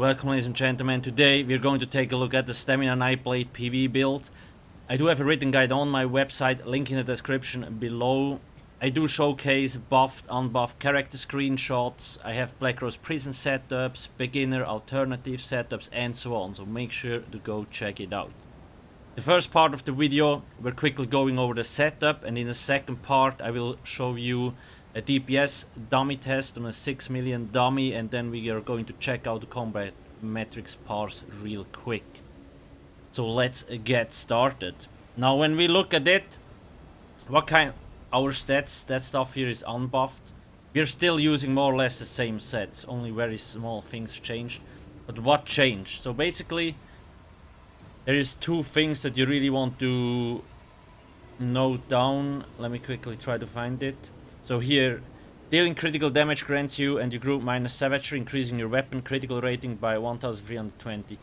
Welcome, ladies and gentlemen. Today we're going to take a look at the Stamina Nightblade PV build. I do have a written guide on my website, link in the description below. I do showcase buffed, unbuffed character screenshots. I have Black Rose prison setups, beginner, alternative setups, and so on. So make sure to go check it out. The first part of the video, we're quickly going over the setup, and in the second part I will show you a DPS dummy test on a 6 million dummy, and then we are going to check out the combat metrics parse real quick. So let's get started. Now when we look at it, our stats, that stuff here is unbuffed. We're still using more or less the same sets, only very small things changed. But what changed? So basically there is two things that you really want to note down. Let me quickly try to find it. So here, dealing critical damage grants you and your group minus savagery, increasing your weapon critical rating by 1320.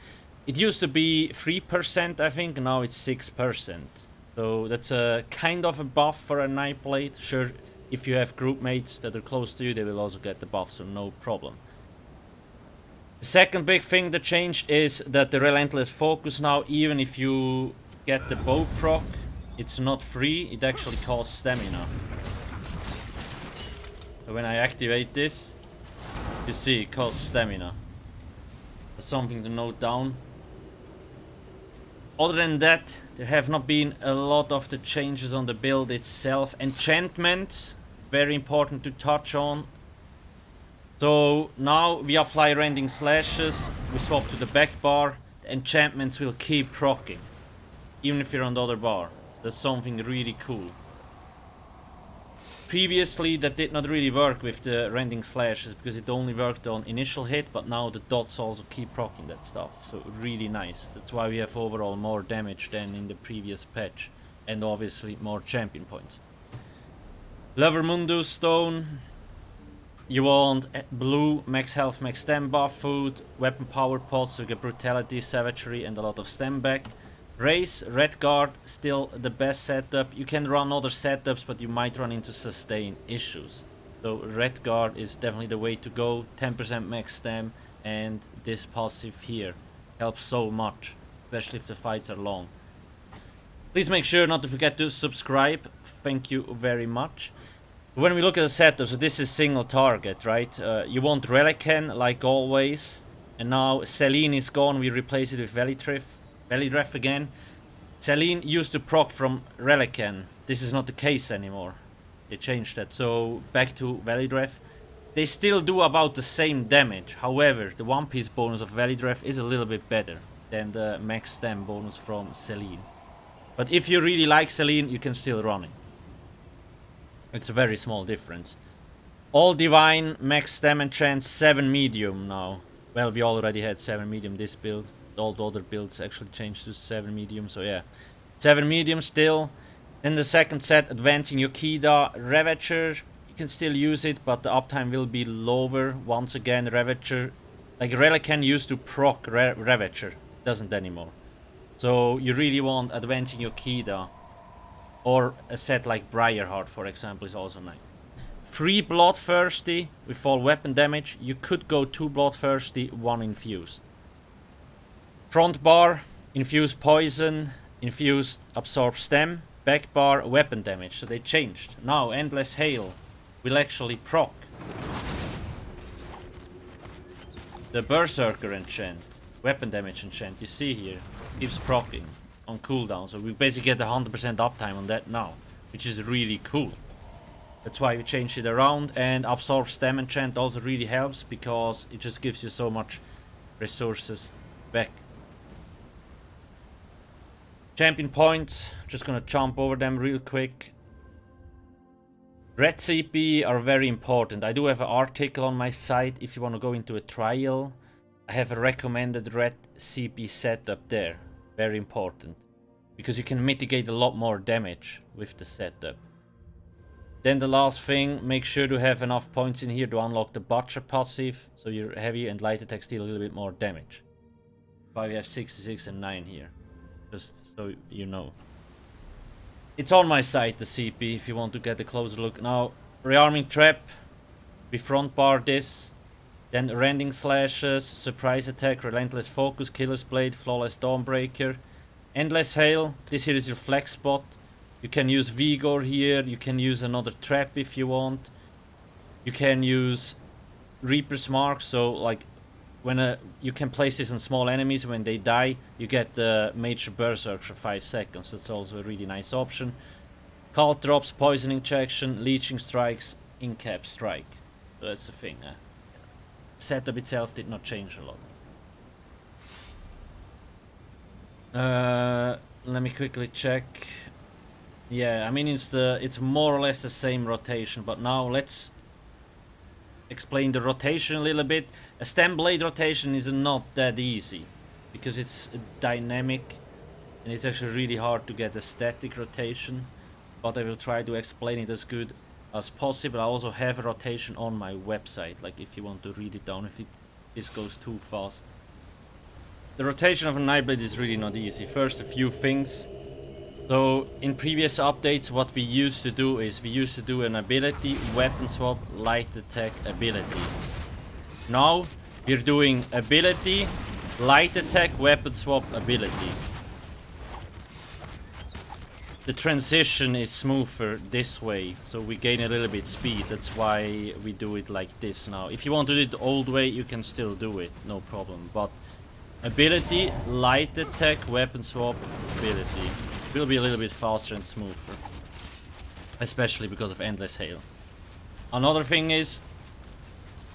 It used to be 3%, I think, now it's 6%. So that's a kind of a buff for a Nightblade. Sure, if you have group mates that are close to you, they will also get the buff, so no problem. The second big thing that changed is that the Relentless Focus now, even if you get the bow proc, it's not free, it actually costs stamina. So when I activate this, you see it costs stamina. That's something to note down. Other than that, there have not been a lot of the changes on the build itself. Enchantments, very important to touch on. So now we apply rending slashes, we swap to the back bar, the enchantments will keep proccing, even if you're on the other bar. That's something really cool. Previously that did not really work with the rending slashes because it only worked on initial hit, but now the dots also keep proccing that stuff, so really nice. That's why we have overall more damage than in the previous patch, and obviously more champion points. Levermundu stone, you want blue max health max stem buff food, weapon power pots, so you get brutality, savagery, and a lot of stem back. Race, red guard, still the best setup. You can run other setups, but you might run into sustain issues. So red guard is definitely the way to go. 10% max stem, and this passive here helps so much, especially if the fights are long. Please make sure not to forget to subscribe. Thank you very much. When we look at the setup, so this is single target, right? You want Relican like always, and now Selene is gone. We replace it with Velidref again. Selene used to proc from Relican. This is not the case anymore. They changed that. So back to Velidref. They still do about the same damage. However, the one piece bonus of Velidref is a little bit better than the max stem bonus from Selene. But if you really like Selene, you can still run it. It's a very small difference. All divine, max stem enchant, 7 medium now. Well, we already had 7 medium this build. All the other builds actually changed to 7 medium, so yeah. 7 medium still. In the second set, advancing your Kida. Ravager, you can still use it, but the uptime will be lower. Once again, Ravager, like Relican used to proc Ravager, doesn't anymore. So you really want advancing your Kida. Or a set like Briarheart, for example, is also nice. 3 Bloodthirsty with all weapon damage. You could go 2 Bloodthirsty, 1 infused. Front bar, infused poison, infused absorb stem, back bar, weapon damage. So they changed. Now Endless Hail will actually proc the Berserker enchant, weapon damage enchant. You see here, keeps proccing on cooldown. So we basically get 100% uptime on that now, which is really cool. That's why we changed it around. And absorb stem enchant also really helps because it just gives you so much resources back. Champion points, just gonna jump over them real quick. Red CP are very important. I do have an article on my site if you want to go into a trial. I have a recommended red CP setup there. Very important. Because you can mitigate a lot more damage with the setup. Then the last thing, make sure to have enough points in here to unlock the Butcher passive. So your heavy and light attacks deal a little bit more damage. Why we have 66 and 9 here. Just so you know. It's on my site, the CP, if you want to get a closer look. Now, rearming trap. We front bar this. Then rending slashes, surprise attack, relentless focus, killer's blade, flawless dawnbreaker, endless hail. This here is your flex spot. You can use vigor here. You can use another trap if you want. You can use Reaper's Mark. So like when you can place this on small enemies. When they die, you get the major berserk for 5 seconds. That's also a really nice option. Cult drops, poisoning injection, leeching strikes, in-cap strike. So that's the thing. Setup itself did not change a lot. Let me quickly check. Yeah, I mean it's more or less the same rotation, but now let's explain the rotation a little bit. A stem blade rotation is not that easy because it's dynamic and it's actually really hard to get a static rotation, but I will try to explain it as good as possible. I also have a rotation on my website, like if you want to read it down if this goes too fast. The rotation of a Nightblade is really not easy. First, a few things. So in previous updates what we used to do is we used to do an ability, weapon swap, light attack, ability. Now we're doing ability, light attack, weapon swap, ability. The transition is smoother this way, so we gain a little bit speed. That's why we do it like this now. If you want to do it the old way, you can still do it, no problem. But ability, light attack, weapon swap, ability. It will be a little bit faster and smoother. Especially because of endless hail. Another thing is,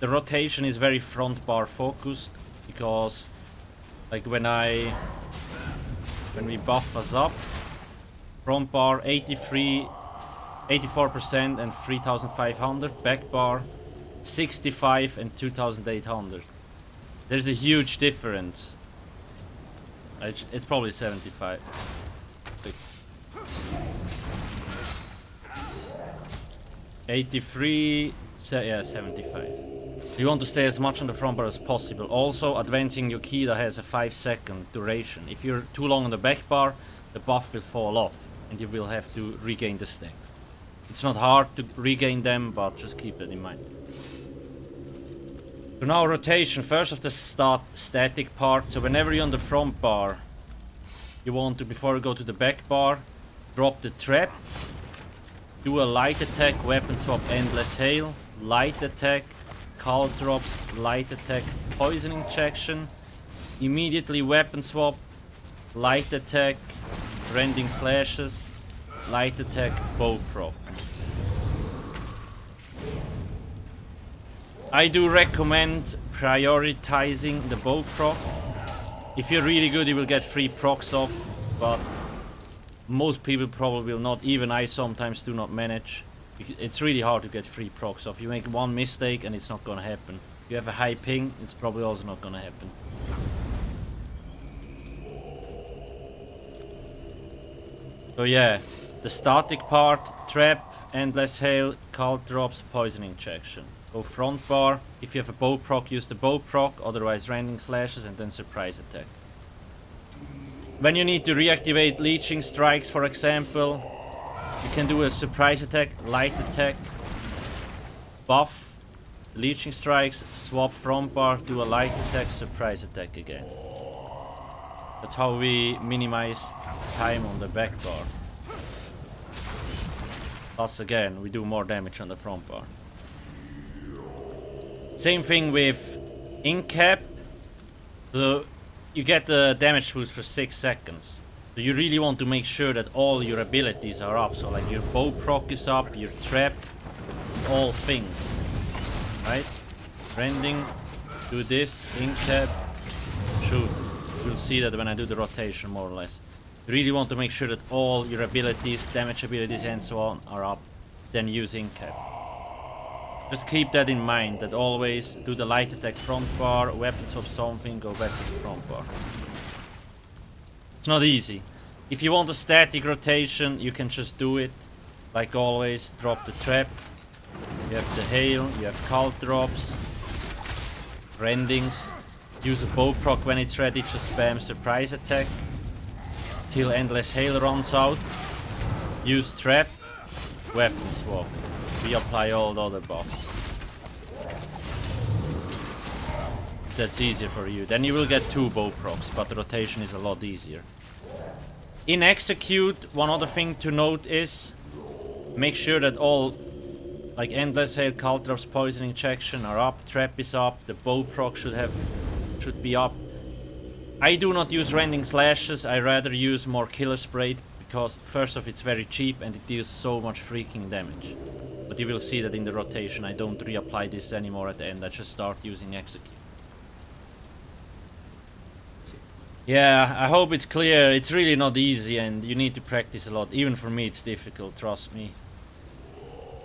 the rotation is very front bar focused, because like when we buff us up, front bar 83, 84% and 3500, back bar 65 and 2800. There's a huge difference. It's probably 75. 83, yeah, 75. You want to stay as much on the front bar as possible. Also, advancing your key that has a 5-second duration. If you're too long on the back bar, the buff will fall off and you will have to regain the stacks. It's not hard to regain them, but just keep that in mind. So now rotation, first of the static part. So whenever you're on the front bar, you want to, before you go to the back bar, drop the trap, do a light attack, weapon swap, endless hail, light attack, cult drops, light attack, poison injection, immediately weapon swap, light attack, rending slashes, light attack, bow proc. I do recommend prioritizing the bow proc. If you're really good, you will get 3 procs off, but most people probably will not. Even I sometimes do not manage. It's really hard to get 3 procs off. You make one mistake and it's not gonna happen. You have a high ping, it's probably also not gonna happen. So yeah, the static part, trap, endless hail, cult drops, poison injection. Go front bar. If you have a bow proc, use the bow proc, otherwise rending slashes and then surprise attack. When you need to reactivate leeching strikes, for example, you can do a surprise attack, light attack, buff, leeching strikes, swap front bar, do a light attack, surprise attack again. That's how we minimize time on the back bar. Plus again, we do more damage on the front bar. Same thing with in-cap. So you get the damage boost for 6 seconds. So you really want to make sure that all your abilities are up. So like your bow proc is up, your trap, all things. Right? Rending, do this, in-cap, shoot. You'll see that when I do the rotation more or less. You really want to make sure that all your abilities, damage abilities and so on are up. Then use in-cap. Just keep that in mind, that always do the light attack front bar, weapon swap something, go back to the front bar. It's not easy. If you want a static rotation, you can just do it. Like always, drop the trap. You have the hail, you have cult drops, rendings. Use a bow proc when it's ready, just spam surprise attack. Till endless hail runs out. Use trap, weapon swap. We apply all the other buffs. That's easier for you. Then you will get 2 bow procs, but the rotation is a lot easier. In execute, one other thing to note is make sure that all like Endless Hail, Caltrops, Poison Injection are up, Trap is up, the bow proc should be up. I do not use Rending Slashes, I rather use more Killer Spray because first off it's very cheap and it deals so much freaking damage. But you will see that in the rotation I don't reapply this anymore at the end, I just start using execute. Yeah, I hope it's clear. It's really not easy and you need to practice a lot. Even for me it's difficult, trust me.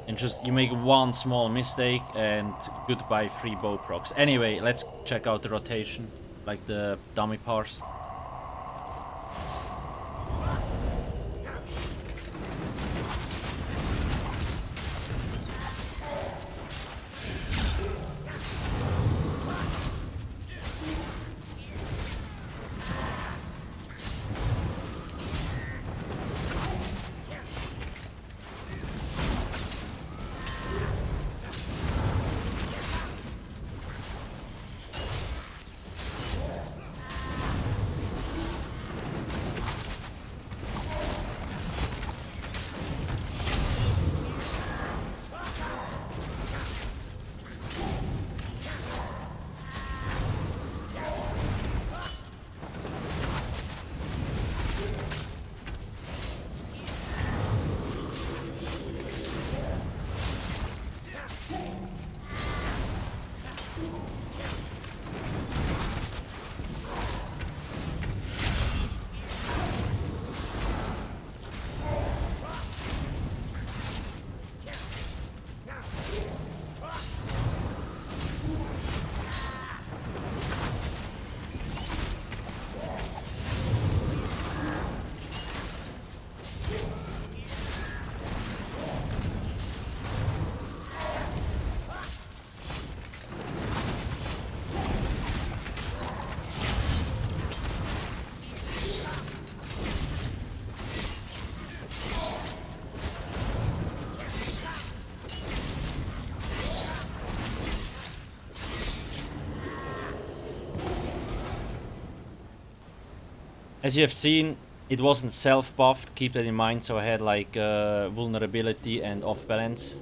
And just you make one small mistake and goodbye 3 bow procs. Anyway, let's check out the rotation, like the dummy parse. As you have seen, it wasn't self-buffed, keep that in mind, so I had like vulnerability and off-balance.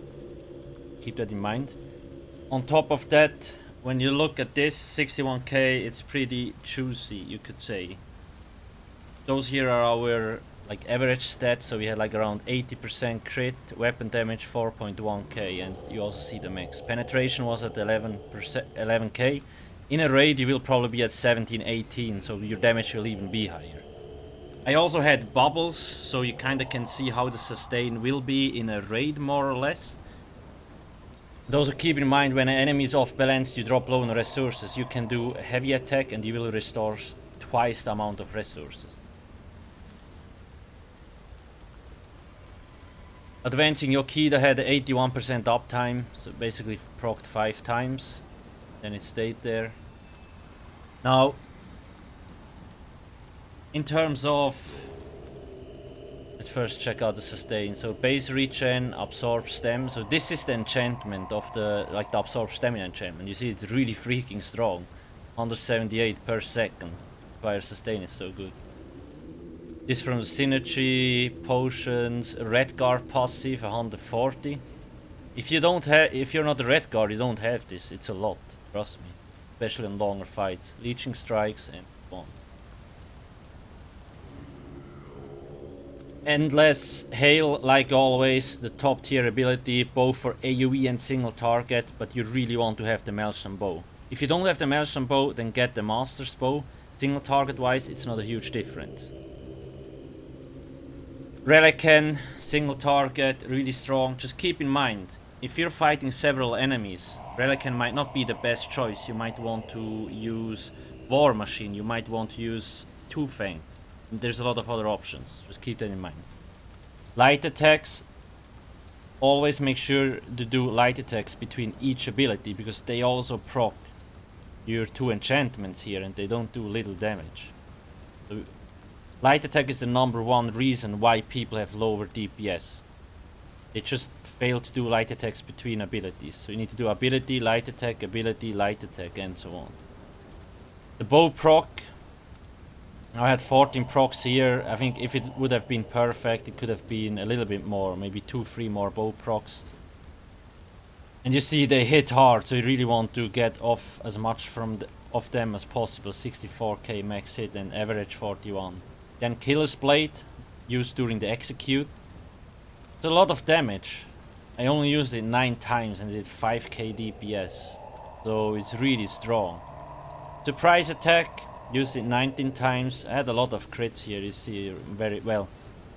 Keep that in mind. On top of that, when you look at this 61k, it's pretty juicy, you could say. Those here are our like average stats, so we had like around 80% crit, weapon damage 4.1k, and you also see the max. Penetration was at 11k. In a raid you will probably be at 17, 18, so your damage will even be higher. I also had bubbles, so you kinda can see how the sustain will be in a raid more or less. Those keep in mind, when an enemy is off balance, you drop low on resources, you can do heavy attack and you will restore twice the amount of resources. Advancing Yokida had 81% uptime, so basically procced 5 times. Then it stayed there. Now, in terms of, let's first check out the sustain. So base regen, absorb stem. So this is the enchantment of the absorb stamina enchantment. You see, it's really freaking strong. 178 per second. Fire sustain is so good. This from the synergy, potions, red guard passive 140. If you're not a red guard, you don't have this. It's a lot. Trust me, especially in longer fights. Leeching strikes and so on. Endless Hail, like always, the top tier ability, both for AoE and single target, but you really want to have the Maelstrom bow. If you don't have the Maelstrom bow, then get the Master's bow. Single target wise, it's not a huge difference. Relican, single target, really strong. Just keep in mind, if you're fighting several enemies, Relican might not be the best choice. You might want to use War Machine, you might want to use Two Fang. There's a lot of other options, just keep that in mind. Light attacks, always make sure to do light attacks between each ability, because they also proc your 2 enchantments here and they don't do little damage. So, light attack is the #1 reason why people have lower DPS. They just fail to do light attacks between abilities. So you need to do ability, light attack, and so on. The bow proc, I had 14 procs here. I think if it would have been perfect, it could have been a little bit more, maybe 2-3 more bow procs. And you see they hit hard, so you really want to get off as much of them as possible. 64k max hit and average 41. Then Killer's Blade, used during the execute. It's a lot of damage. I only used it 9 times and it did 5k DPS. So it's really strong. Surprise attack, used it 19 times. I had a lot of crits here, you see very well.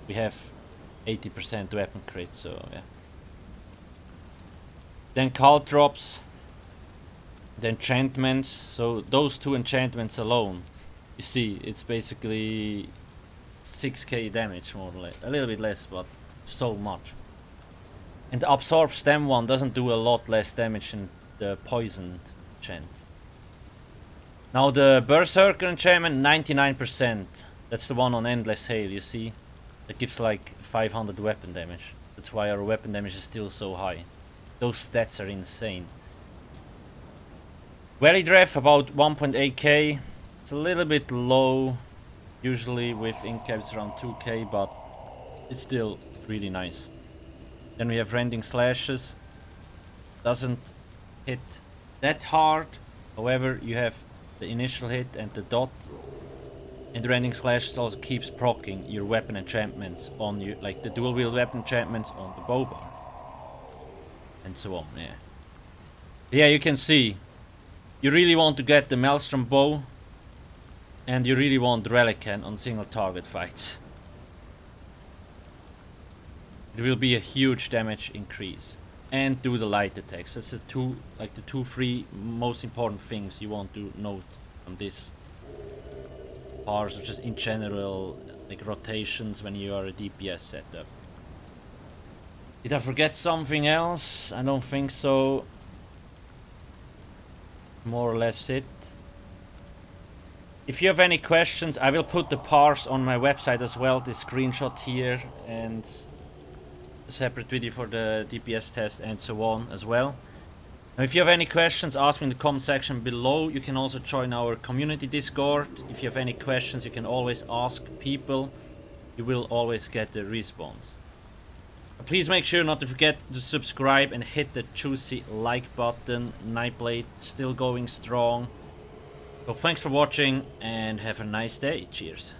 We have 80% weapon crit, so yeah. Then cult drops. The enchantments. So those 2 enchantments alone, you see, it's basically 6k damage more or less. A little bit less, but so much. And the absorb stem one doesn't do a lot less damage than the poison enchant. Now the Berserker enchantment, 99%. That's the one on Endless Hail, you see? That gives like 500 weapon damage. That's why our weapon damage is still so high. Those stats are insane. Valley Ref about 1.8k. It's a little bit low. Usually with incaps around 2k, but it's still really nice. Then we have Rending Slashes. Doesn't hit that hard. However, you have the initial hit and the dot. And the Rending Slashes also keeps proccing your weapon enchantments on you, like the dual wield weapon enchantments on the bow bar. And so on, yeah. Yeah, you can see. You really want to get the Maelstrom bow. And you really want Relican on single target fights. It will be a huge damage increase. And do the light attacks. That's the 2-3 most important things you want to note on this bars, or just in general, like rotations when you are a DPS setup. Did I forget something else? I don't think so. More or less it. If you have any questions, I will put the parse on my website as well, this screenshot here, and a separate video for the DPS test and so on as well. Now, if you have any questions, ask me in the comment section below. You can also join our community Discord. If you have any questions, you can always ask people. You will always get a response. Please make sure not to forget to subscribe and hit the juicy like button. Nightblade still going strong. So thanks for watching and have a nice day. Cheers.